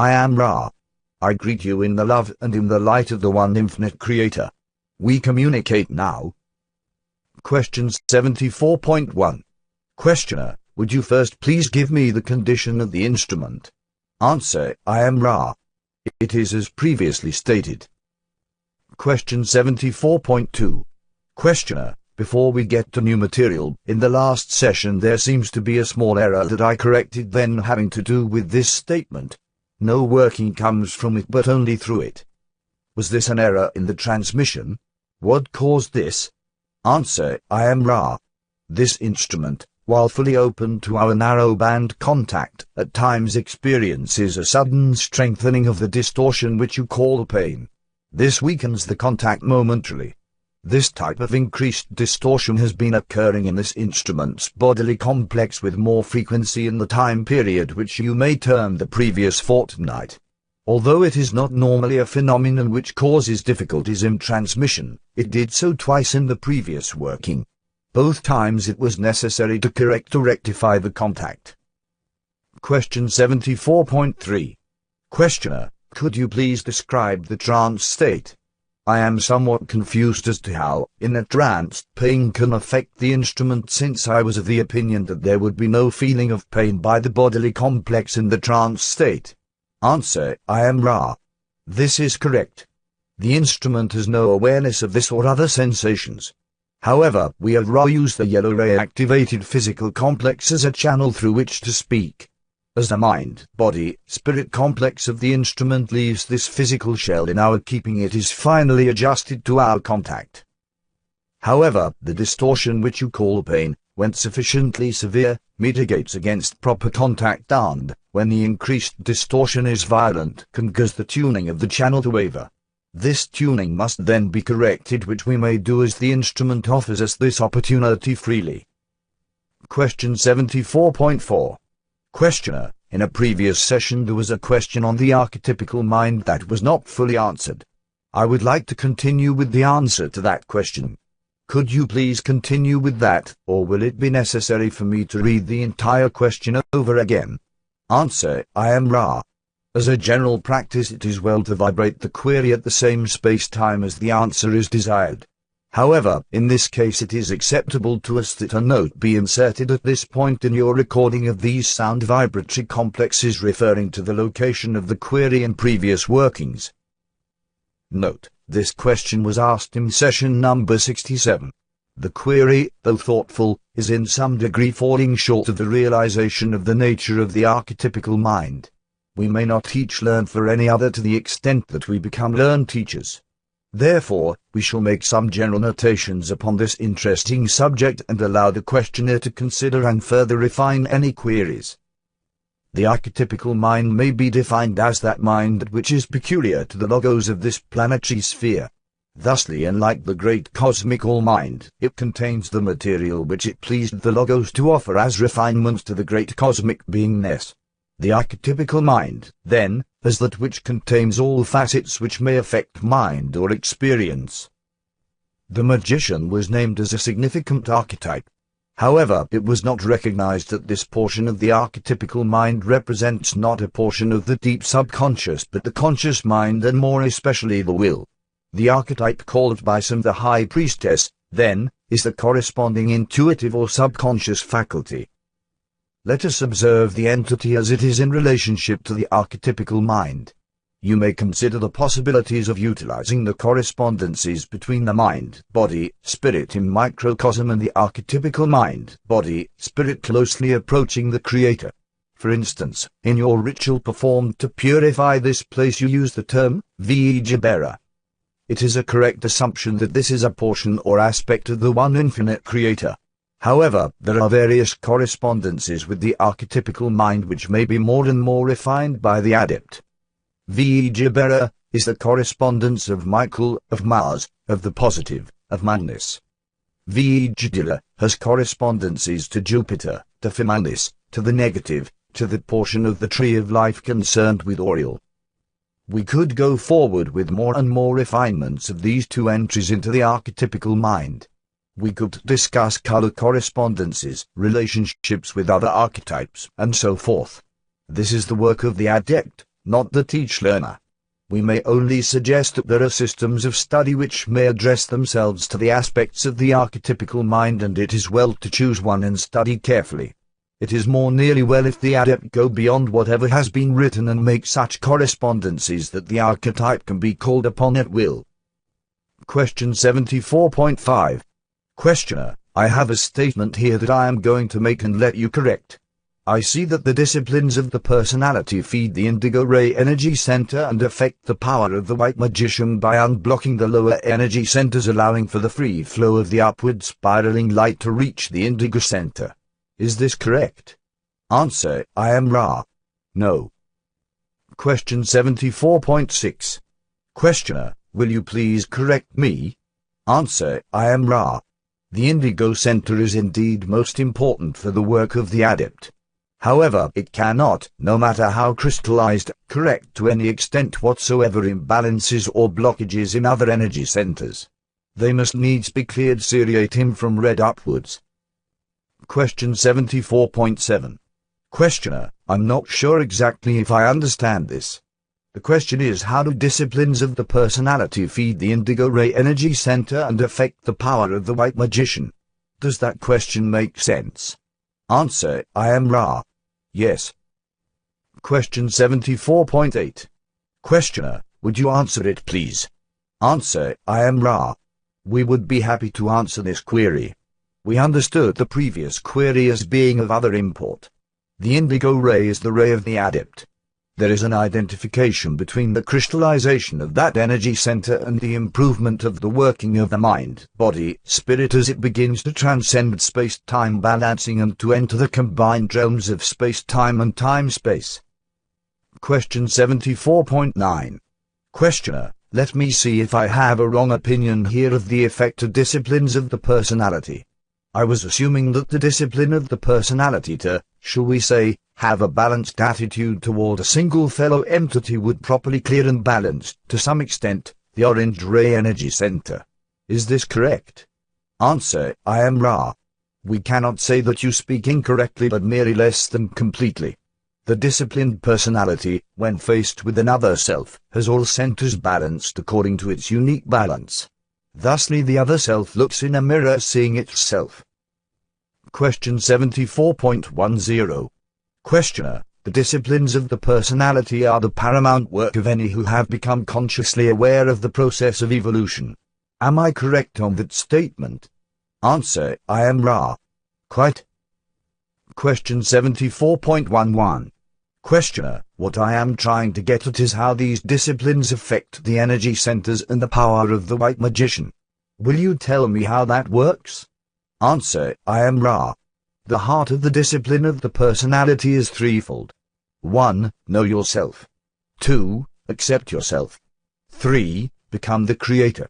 I am Ra. I greet you in the love and in the light of the one infinite Creator. We communicate now. Question 74.1. Questioner, would you first please give me the condition of the instrument? Answer, I am Ra. It is as previously stated. Question 74.2. Questioner, before we get to new material, in the last session there seems to be a small error that I corrected then having to do with this statement. No working comes from it but only through it. Was this an error in the transmission? What caused this? Answer, I am Ra. This instrument, while fully open to our narrow band contact, at times experiences a sudden strengthening of the distortion which you call pain. This weakens the contact momentarily. This type of increased distortion has been occurring in this instrument's bodily complex with more frequency in the time period which you may term the previous fortnight. Although it is not normally a phenomenon which causes difficulties in transmission, it did so twice in the previous working. Both times it was necessary to correct or rectify the contact. Question 74.3. Questioner, could you please describe the trance state? I am somewhat confused as to how, in a trance, pain can affect the instrument since I was of the opinion that there would be no feeling of pain by the bodily complex in the trance state. Answer, I am Ra. This is correct. The instrument has no awareness of this or other sensations. However, we at Ra use the yellow ray-activated physical complex as a channel through which to speak. As the mind, body, spirit complex of the instrument leaves this physical shell in our keeping, it is finally adjusted to our contact. However, the distortion which you call pain, when sufficiently severe, mitigates against proper contact and, when the increased distortion is violent, can cause the tuning of the channel to waver. This tuning must then be corrected, which we may do as the instrument offers us this opportunity freely. Question 74.4. Questioner, in a previous session there was a question on the archetypical mind that was not fully answered. I would like to continue with the answer to that question. Could you please continue with that, or will it be necessary for me to read the entire question over again? Answer, I am Ra. As a general practice it is well to vibrate the query at the same space-time as the answer is desired. However, in this case it is acceptable to us that a note be inserted at this point in your recording of these sound vibratory complexes referring to the location of the query in previous workings. Note, this question was asked in session number 67. The query, though thoughtful, is in some degree falling short of the realization of the nature of the archetypical mind. We may not teach learn for any other to the extent that we become learn teachers. Therefore, we shall make some general notations upon this interesting subject and allow the questioner to consider and further refine any queries. The archetypical mind may be defined as that mind which is peculiar to the logos of this planetary sphere. Thusly, unlike the great cosmic all-mind, it contains the material which it pleased the logos to offer as refinements to the great cosmic beingness. The archetypical mind, then, is that which contains all facets which may affect mind or experience. The magician was named as a significant archetype. However, it was not recognized that this portion of the archetypical mind represents not a portion of the deep subconscious but the conscious mind, and more especially the will. The archetype called by some the high priestess, then, is the corresponding intuitive or subconscious faculty. Let us observe the entity as it is in relationship to the archetypical mind. You may consider the possibilities of utilizing the correspondences between the mind, body, spirit in microcosm and the archetypical mind, body, spirit closely approaching the Creator. For instance, in your ritual performed to purify this place you use the term Vijabera. It is a correct assumption that this is a portion or aspect of the one infinite Creator. However, there are various correspondences with the archetypical mind which may be more and more refined by the adept. Vijabera is the correspondence of Michael, of Mars, of the positive, of Magnus. Vijadila has correspondences to Jupiter, to Femanis, to the negative, to the portion of the tree of life concerned with Oriel. We could go forward with more and more refinements of these two entries into the archetypical mind. We could discuss color correspondences, relationships with other archetypes, and so forth. This is the work of the adept, not the teach-learner. We may only suggest that there are systems of study which may address themselves to the aspects of the archetypical mind, and it is well to choose one and study carefully. It is more nearly well if the adept go beyond whatever has been written and make such correspondences that the archetype can be called upon at will. Question 74.5. Questioner: I have a statement here that I am going to make and let you correct. I see that the disciplines of the personality feed the indigo ray energy center and affect the power of the white magician by unblocking the lower energy centers, allowing for the free flow of the upward spiraling light to reach the indigo center. Is this correct? Answer: I am Ra. No. Question 74.6. Questioner: Will you please correct me? Answer: I am Ra. The indigo center is indeed most important for the work of the adept. However, it cannot, no matter how crystallized, correct to any extent whatsoever imbalances or blockages in other energy centers. They must needs be cleared seriatim from red upwards. Question 74.7. Questioner: I'm not sure exactly if I understand this. The question is, how do disciplines of the personality feed the indigo ray energy center and affect the power of the white magician? Does that question make sense? Answer: I am Ra. Yes. Question 74.8. Questioner: Would you answer it, please? Answer: I am Ra. We would be happy to answer this query. We understood the previous query as being of other import. The indigo ray is the ray of the adept. There is an identification between the crystallization of that energy center and the improvement of the working of the mind, body, spirit as it begins to transcend space-time balancing and to enter the combined realms of space-time and time-space. Question 74.9. Questioner: Let me see if I have a wrong opinion here of the effect of disciplines of the personality. I was assuming that the discipline of the personality to, shall we say, have a balanced attitude toward a single fellow entity would properly clear and balance, to some extent, the orange ray energy center. Is this correct? Answer: I am Ra. We cannot say that you speak incorrectly, but merely less than completely. The disciplined personality, when faced with another self, has all centers balanced according to its unique balance. Thusly the other self looks in a mirror seeing itself. Question 74.10. Questioner: The disciplines of the personality are the paramount work of any who have become consciously aware of the process of evolution. Am I correct on that statement? Answer: I am Ra. Quite. Question 74.11. Questioner: What I am trying to get at is how these disciplines affect the energy centers and the power of the white magician. Will you tell me how that works? Answer: I am Ra. The heart of the discipline of the personality is threefold. 1. Know yourself. 2. Accept yourself. 3. Become the creator.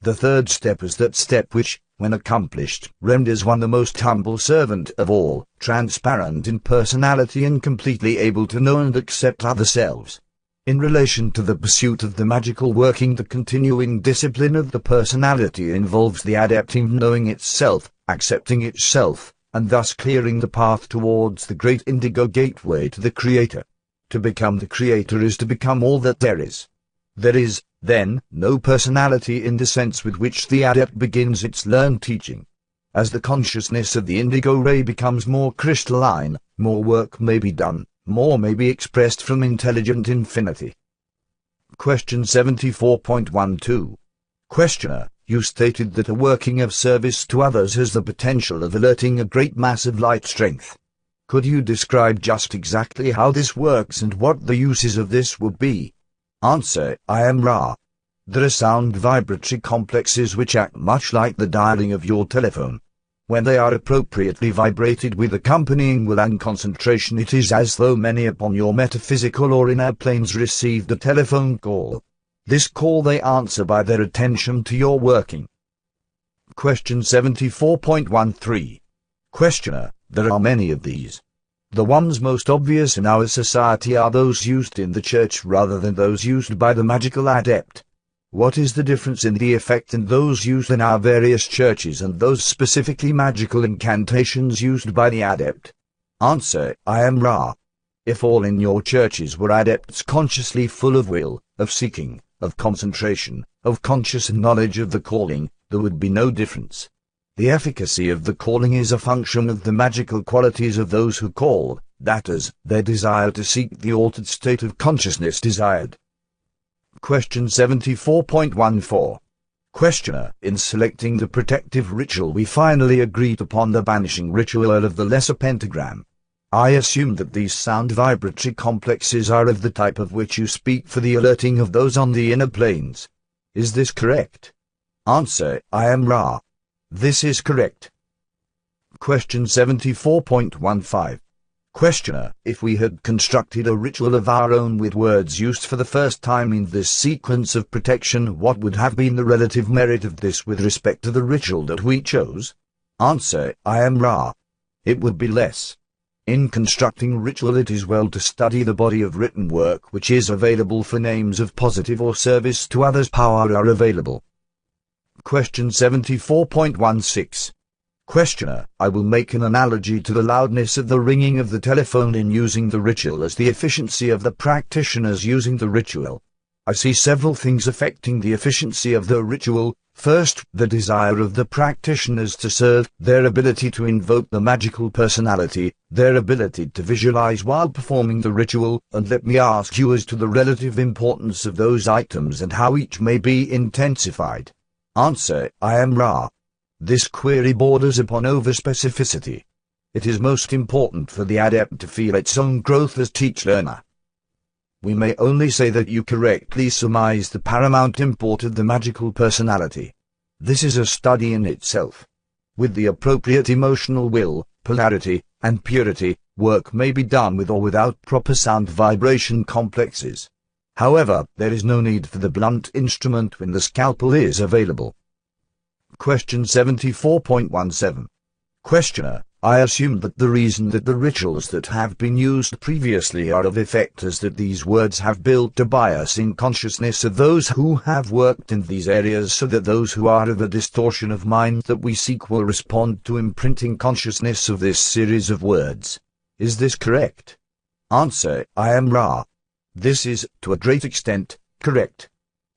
The third step is that step which, when accomplished, renders one the most humble servant of all, transparent in personality and completely able to know and accept other selves. In relation to the pursuit of the magical working, the continuing discipline of the personality involves the adept in knowing itself, accepting itself, and thus clearing the path towards the great indigo gateway to the creator. To become the creator is to become all that there is. There is, then, no personality in the sense with which the adept begins its learned teaching. As the consciousness of the indigo ray becomes more crystalline, more work may be done, more may be expressed from intelligent infinity. Question 74.12. Questioner: You stated that a working of service to others has the potential of alerting a great mass of light strength. Could you describe just exactly how this works and what the uses of this would be? Answer: I am Ra. There are sound vibratory complexes which act much like the dialing of your telephone. When they are appropriately vibrated with accompanying will and concentration, it is as though many upon your metaphysical or inner planes received a telephone call. This call they answer by their attention to your working. Question 74.13. Questioner: There are many of these. The ones most obvious in our society are those used in the church rather than those used by the magical adept. What is the difference in the effect in those used in our various churches and those specifically magical incantations used by the adept? Answer: I am Ra. If all in your churches were adepts consciously full of will, of seeking, of concentration, of conscious knowledge of the calling, there would be no difference. The efficacy of the calling is a function of the magical qualities of those who call, that is, their desire to seek the altered state of consciousness desired. Question 74.14. Questioner, in selecting the protective ritual we finally agreed upon the banishing ritual of the lesser pentagram. I assume that these sound vibratory complexes are of the type of which you speak for the alerting of those on the inner planes. Is this correct? Answer, I am Ra. This is correct. Question 74.15. Questioner, if we had constructed a ritual of our own with words used for the first time in this sequence of protection, what would have been the relative merit of this with respect to the ritual that we chose? Answer, I am Ra. It would be less. In constructing ritual it is well to study the body of written work which is available for names of positive or service to others power are available. Question 74.16. Questioner, I will make an analogy to the loudness of the ringing of the telephone in using the ritual as the efficiency of the practitioners using the ritual. I see several things affecting the efficiency of the ritual. First, the desire of the practitioners to serve, their ability to invoke the magical personality, their ability to visualize while performing the ritual, and let me ask you as to the relative importance of those items and how each may be intensified. Answer, I am Ra. This query borders upon overspecificity. It is most important for the adept to feel its own growth as teach-learner. We may only say that you correctly surmise the paramount import of the magical personality. This is a study in itself. With the appropriate emotional will, polarity, and purity, work may be done with or without proper sound vibration complexes. However, there is no need for the blunt instrument when the scalpel is available. Question 74.17. Questioner, I assume that the reason that the rituals that have been used previously are of effect is that these words have built a bias in consciousness of those who have worked in these areas so that those who are of the distortion of mind that we seek will respond to imprinting consciousness of this series of words. Is this correct? Answer, I am Ra. This is, to a great extent, correct.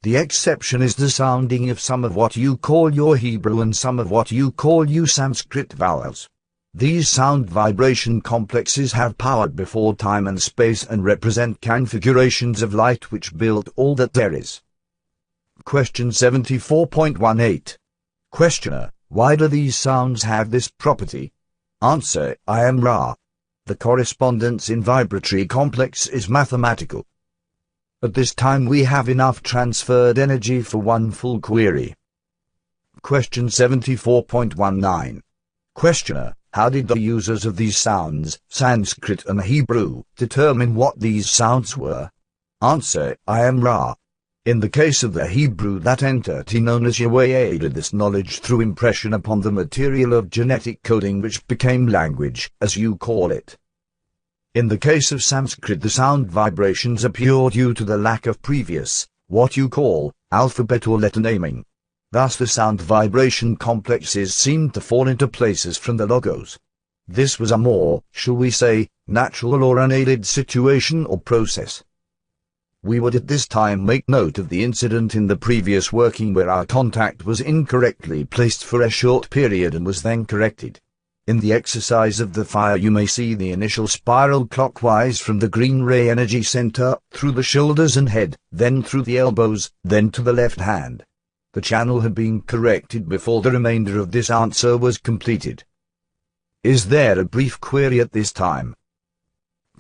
The exception is the sounding of some of what you call your Hebrew and some of what you call your Sanskrit vowels. These sound vibration complexes have powered before time and space and represent configurations of light which build all that there is. Question 74.18. Questioner, why do these sounds have this property? Answer, I am Ra. The correspondence in vibratory complex is mathematical. At this time we have enough transferred energy for one full query. Question 74.19. Questioner, how did the users of these sounds, Sanskrit and Hebrew, determine what these sounds were? Answer, I am Ra. In the case of the Hebrew, that entity known as Yahweh aided this knowledge through impression upon the material of genetic coding which became language, as you call it. In the case of Sanskrit, the sound vibrations appear due to the lack of previous, what you call, alphabet or letter naming. Thus the sound vibration complexes seemed to fall into places from the logos. This was a more, shall we say, natural or unaided situation or process. We would at this time make note of the incident in the previous working where our contact was incorrectly placed for a short period and was then corrected. In the exercise of the fire you may see the initial spiral clockwise from the green ray energy center, through the shoulders and head, then through the elbows, then to the left hand. The channel had been corrected before the remainder of this answer was completed. Is there a brief query at this time?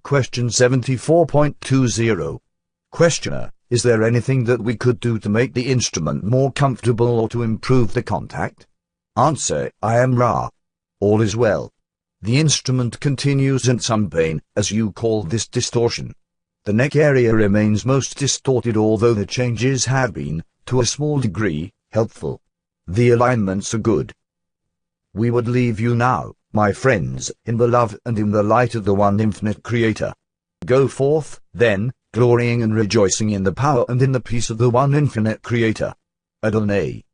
Question 74.20. Questioner, is there anything that we could do to make the instrument more comfortable or to improve the contact? Answer, I am Ra. All is well. The instrument continues in some pain, as you call this distortion. The neck area remains most distorted, although the changes have been, to a small degree, helpful. The alignments are good. We would leave you now, my friends, in the love and in the light of the one infinite Creator. Go forth, then, glorying and rejoicing in the power and in the peace of the one infinite Creator. Adonai.